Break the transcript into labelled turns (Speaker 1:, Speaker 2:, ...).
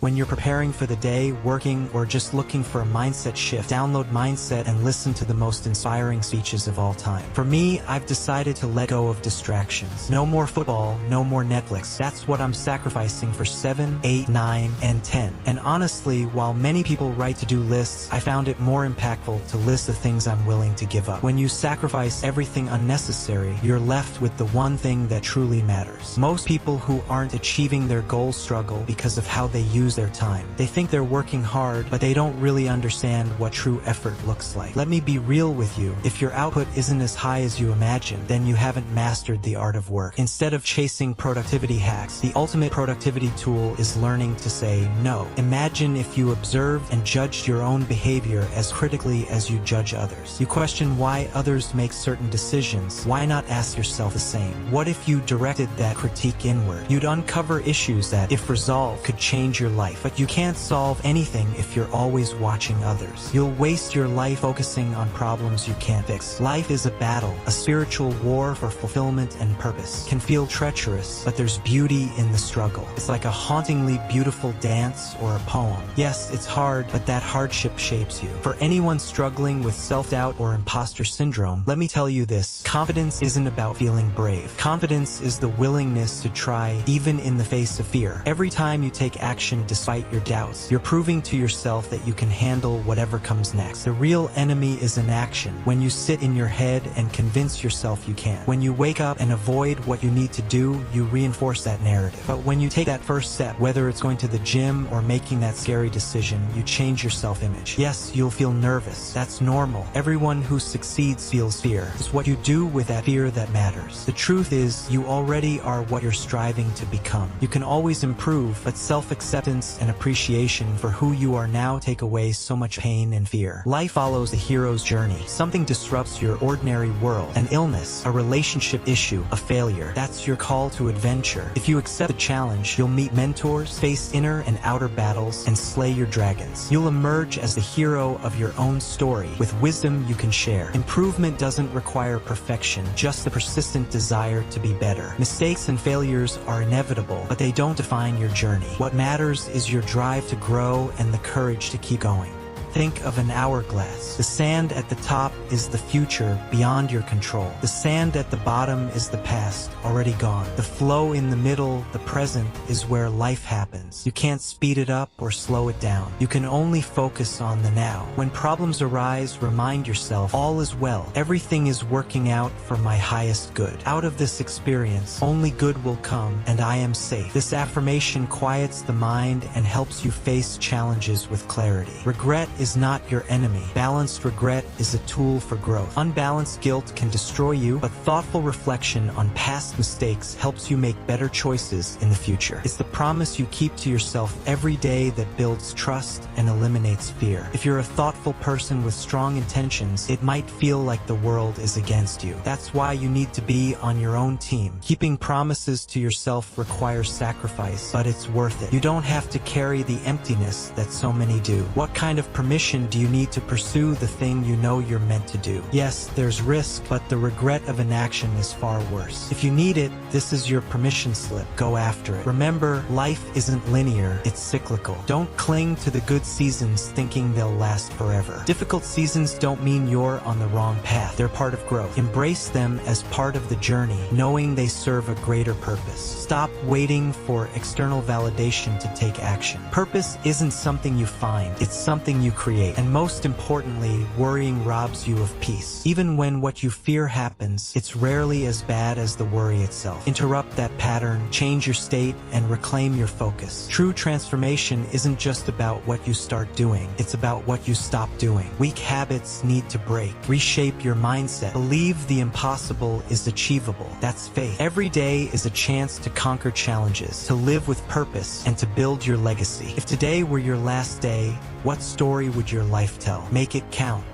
Speaker 1: When you're preparing for the day, working, or just looking for a mindset shift, download Mindset and listen to the most inspiring speeches of all time. For me, I've decided to let go of distractions. No more football, no more Netflix. That's what I'm sacrificing for 7, 8, 9, and 10. And honestly, while many people write to-do lists, I found it more impactful to list the things I'm willing to give up. When you sacrifice everything unnecessary, you're left with the one thing that truly matters. Most people who aren't achieving their goals struggle because of how they use their time. They think they're working hard, but they don't really understand what true effort looks like. Let me be real with you. If your output isn't as high as you imagine, then you haven't mastered the art of work. Instead of chasing productivity hacks, the ultimate productivity tool is learning to say no. Imagine if you observed and judged your own behavior as critically as you judge others. You question why others make certain decisions. Why not ask yourself the same? What if you directed that critique inward? You'd uncover issues that, if resolved, could change your life. But you can't solve anything if you're always watching others. You'll waste your life focusing on problems you can't fix. Life is a battle, a spiritual war for fulfillment and purpose. It can feel treacherous, but there's beauty in the struggle. It's like a hauntingly beautiful dance or a poem. Yes, it's hard, but that hardship shapes you. For anyone struggling with self-doubt or imposter syndrome, let me tell you this: confidence isn't about feeling brave. Confidence is the willingness to try even in the face of fear. Every time you take action despite your doubts, you're proving to yourself that you can handle whatever comes next. The real enemy is inaction. When you sit in your head and convince yourself you can. When you wake up and avoid what you need to do, you reinforce that narrative. But when you take that first step, whether it's going to the gym or making that scary decision, you change your self-image. Yes, you'll feel nervous. That's normal. Everyone who succeeds feels fear. It's what you do with that fear that matters. The truth is, you already are what you're striving to become. You can always improve, but self-acceptance and appreciation for who you are now take away so much pain and fear. Life follows the hero's journey. Something disrupts your ordinary world. An illness, a relationship issue, a failure. That's your call to adventure. If you accept the challenge, you'll meet mentors, face inner and outer battles, and slay your dragons. You'll emerge as the hero of your own story, with wisdom you can share. Improvement doesn't require perfection, just the persistent desire to be better. Mistakes and failures are inevitable, but they don't define your journey. What matters is your drive to grow and the courage to keep going. Think of an hourglass. The sand at the top is the future beyond your control. The sand at the bottom is the past, already gone. The flow in the middle, the present, is where life happens. You can't speed it up or slow it down. You can only focus on the now. When problems arise, remind yourself, all is well. Everything is working out for my highest good. Out of this experience, only good will come, and I am safe. This affirmation quiets the mind and helps you face challenges with clarity. Regret is not your enemy. Balanced regret is a tool for growth. Unbalanced guilt can destroy you, but thoughtful reflection on past mistakes helps you make better choices in the future. It's the promise you keep to yourself every day that builds trust and eliminates fear. If you're a thoughtful person with strong intentions, it might feel like the world is against you. That's why you need to be on your own team. Keeping promises to yourself requires sacrifice, but it's worth it. You don't have to carry the emptiness that so many do. What kind of permission do you need to pursue the thing you know you're meant to do? Yes, there's risk, but the regret of inaction is far worse. If you need it, this is your permission slip. Go after it. Remember, life isn't linear, it's cyclical. Don't cling to the good seasons thinking they'll last forever. Difficult seasons don't mean you're on the wrong path. They're part of growth. Embrace them as part of the journey, knowing they serve a greater purpose. Stop waiting for external validation to take action. Purpose isn't something you find, it's something you create. And most importantly, worrying robs you of peace. Even when what you fear happens, it's rarely as bad as the worry itself. Interrupt that pattern, change your state, and reclaim your focus. True transformation isn't just about what you start doing, it's about what you stop doing. Weak habits need to break. Reshape your mindset. Believe the impossible is achievable. That's faith. Every day is a chance to conquer challenges, to live with purpose, and to build your legacy. If today were your last day, what story would your life tell? Make it count.